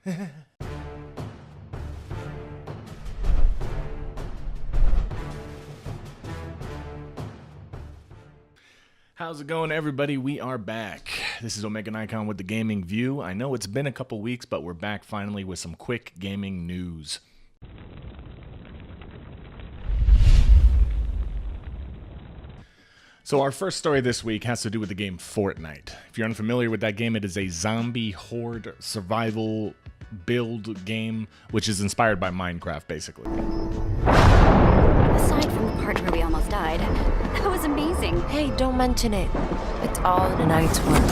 How's it going, everybody? We are back. This is OmegaNikon with the Gaming VUE. I know it's been a couple weeks, but we're back finally with some quick gaming news. So our first story this week has to do with the game Fortnite. If you're unfamiliar with that game, it is a zombie horde survival build game, which is inspired by Minecraft, basically. Aside from the part where we almost died, that was amazing. Hey, don't mention it. It's all in a night's work.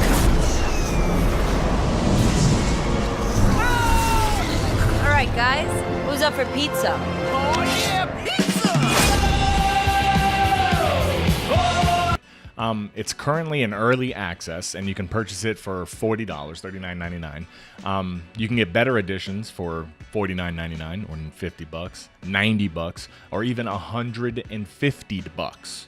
All right, guys, who's up for pizza? Oh yeah, pizza! It's currently in early access, and you can purchase it for $40, $39.99. You can get better editions for $49.99 or $50, $90, or even $150.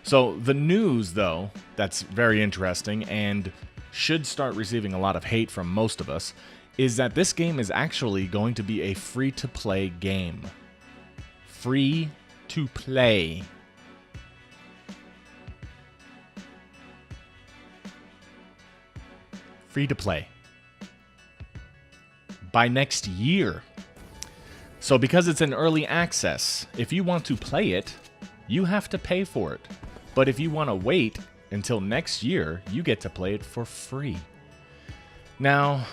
So the news, though, that's very interesting and should start receiving a lot of hate from most of us, is that this game is actually going to be a free-to-play game. Free-to-play. Free to play by next year. So because it's in early access, if you want to play it, you have to pay for it. But if you want to wait until next year, you get to play it for free. Now,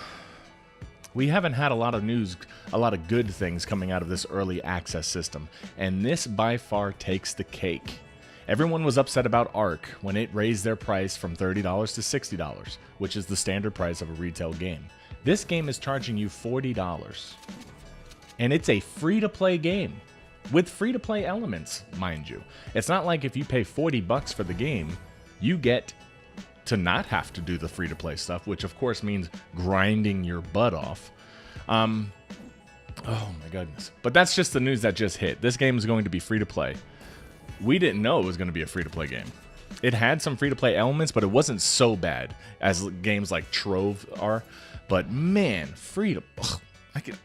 we haven't had a lot of news, a lot of good things coming out of this early access system, and this by far takes the cake. Everyone was upset about Ark when it raised their price from $30 to $60, which is the standard price of a retail game. This game is charging you $40, and it's a free-to-play game with free-to-play elements, mind you. It's not like if you pay $40 for the game, you get to not have to do the free-to-play stuff, which of course means grinding your butt off. Oh my goodness. But that's just the news that just hit. This game is going to be free-to-play. We didn't know it was going to be a free-to-play game. It had some free-to-play elements, but it wasn't so bad as games like Trove are. But man, I can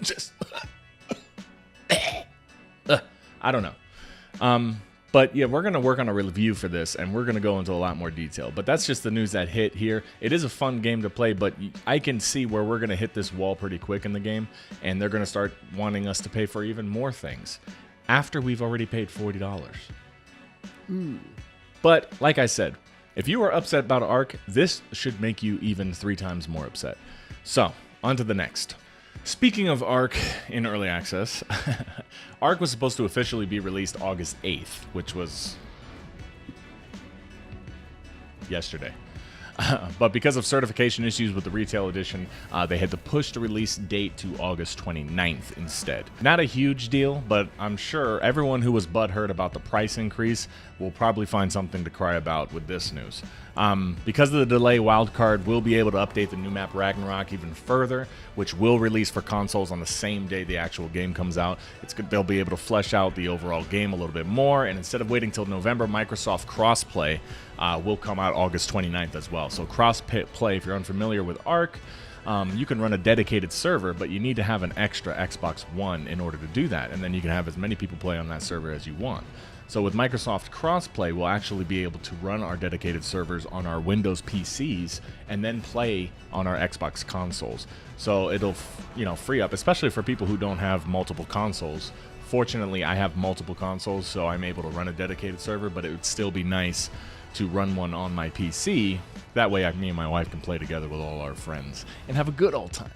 just I don't know. But yeah, we're going to work on a review for this, and we're going to go into a lot more detail. But that's just the news that hit here. It is a fun game to play, but I can see where we're going to hit this wall pretty quick in the game, and they're going to start wanting us to pay for even more things after we've already paid $40. But like I said, if you are upset about Ark, this should make you even 3 times more upset. So, on to the next. Speaking of Ark in early access, Ark was supposed to officially be released August 8th, which was yesterday. But because of certification issues with the retail edition, they had to push the release date to August 29th instead. Not a huge deal, but I'm sure everyone who was butthurt about the price increase will probably find something to cry about with this news. Because of the delay, Wildcard will be able to update the new map Ragnarok even further, which will release for consoles on the same day the actual game comes out. They'll be able to flesh out the overall game a little bit more, and instead of waiting till November, Microsoft Crossplay will come out August 29th as well. So Crossplay, if you're unfamiliar with Ark, you can run a dedicated server, but you need to have an extra Xbox One in order to do that, and then you can have as many people play on that server as you want. So with Microsoft Crossplay, we'll actually be able to run our dedicated servers on our Windows PCs and then play on our Xbox consoles. So it'll, free up, especially for people who don't have multiple consoles. Fortunately, I have multiple consoles, so I'm able to run a dedicated server, but it would still be nice to run one on my PC. That way, me and my wife can play together with all our friends and have a good old time.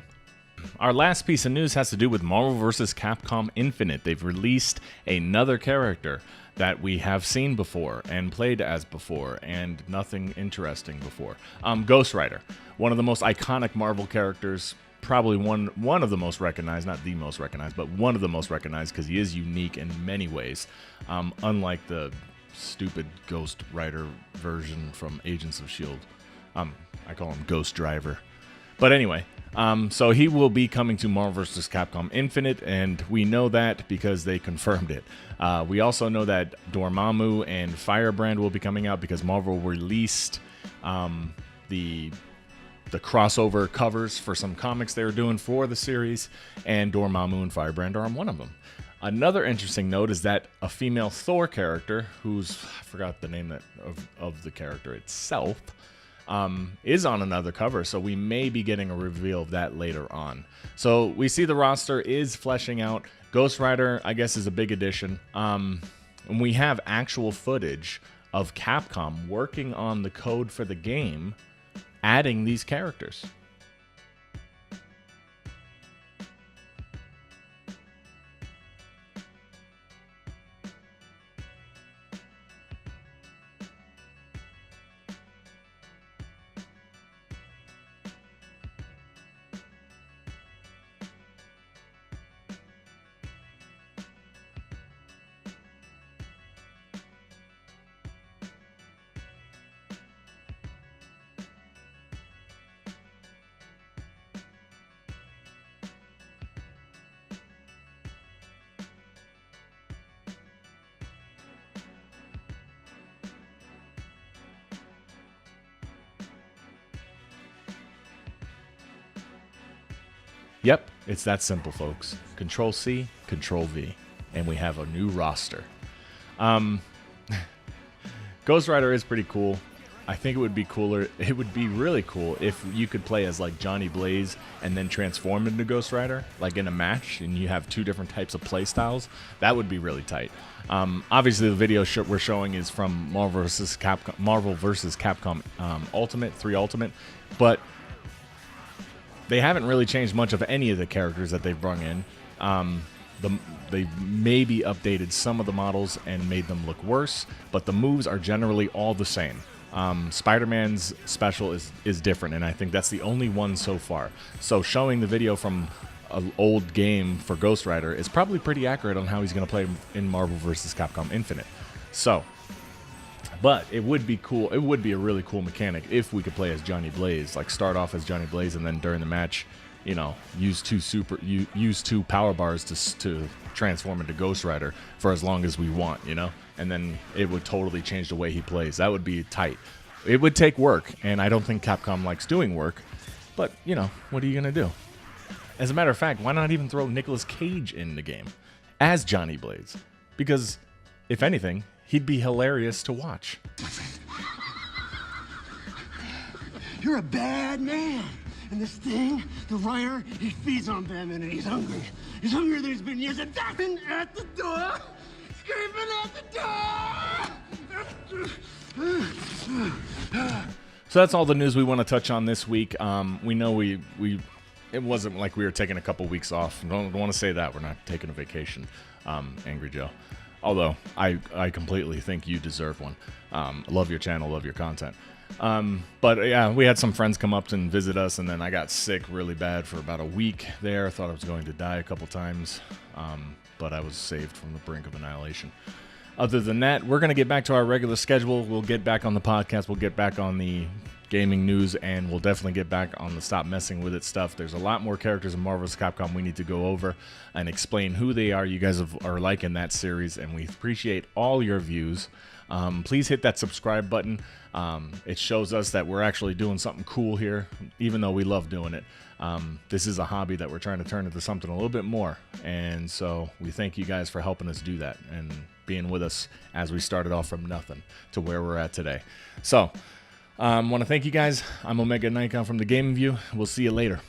Our last piece of news has to do with Marvel vs. Capcom Infinite. They've released another character that we have seen before and played as before, and nothing interesting before. Ghost Rider, one of the most iconic Marvel characters, probably one of the most recognized, not the most recognized, but one of the most recognized because he is unique in many ways, unlike the stupid Ghost Rider version from Agents of S.H.I.E.L.D. I call him Ghost Driver. But anyway, so he will be coming to Marvel vs. Capcom Infinite, and we know that because they confirmed it. We also know that Dormammu and Firebrand will be coming out because Marvel released the the crossover covers for some comics they were doing for the series, and Dormammu and Firebrand are on one of them. Another interesting note is that a female Thor character, I forgot the name of the character itself, is on another cover, so we may be getting a reveal of that later on. So we see the roster is fleshing out. Ghost Rider, I guess, is a big addition. And we have actual footage of Capcom working on the code for the game, adding these characters. Yep, it's that simple, folks. Control C, Control V, and we have a new roster. Ghost Rider is pretty cool. I think it would be cooler. It would be really cool if you could play as like Johnny Blaze and then transform into Ghost Rider, like in a match, and you have two different types of play styles. That would be really tight. Obviously, the video we're showing is from Marvel vs. Capcom Ultimate 3 Ultimate, but they haven't really changed much of any of the characters that they've brought in. They've maybe updated some of the models and made them look worse, but the moves are generally all the same. Spider-Man's special is different, and I think that's the only one so far. So showing the video from an old game for Ghost Rider is probably pretty accurate on how he's going to play in Marvel vs. Capcom Infinite. So, but it would be cool. It would be a really cool mechanic if we could play as Johnny Blaze, like start off as Johnny Blaze and then during the match, you know, use two power bars to transform into Ghost Rider for as long as we want, you know, and then it would totally change the way he plays. That would be tight. It would take work, and I don't think Capcom likes doing work, but you know, what are you gonna do? As a matter of fact, why not even throw Nicolas Cage in the game as Johnny Blaze? Because if anything, he'd be hilarious to watch. You're a bad man. And this thing, the writer, he feeds on Batman and he's hungry. He's hungrier than he's been years. And knocking at the door, screaming at the door. So that's all the news we want to touch on this week. We know it wasn't like we were taking a couple weeks off. Don't want to say that. We're not taking a vacation, Angry Joe. Although I completely think you deserve one. Love your channel, love your content. But yeah, we had some friends come up and visit us, and then I got sick really bad for about a week there. I thought I was going to die a couple times, but I was saved from the brink of annihilation. Other than that, we're going to get back to our regular schedule. We'll get back on the podcast. We'll get back on the gaming news, and we'll definitely get back on the stop messing with it stuff. There's a lot more characters in Marvel vs. Capcom we need to go over and explain who they are. You guys are liking that series, and we appreciate all your views. Please hit that subscribe button. It shows us that we're actually doing something cool here, even though we love doing it. This is a hobby that we're trying to turn into something a little bit more, and so we thank you guys for helping us do that and being with us as we started off from nothing to where we're at today. So, want to thank you guys. I'm OmegaNikon from the Gaming VUE. We'll see you later.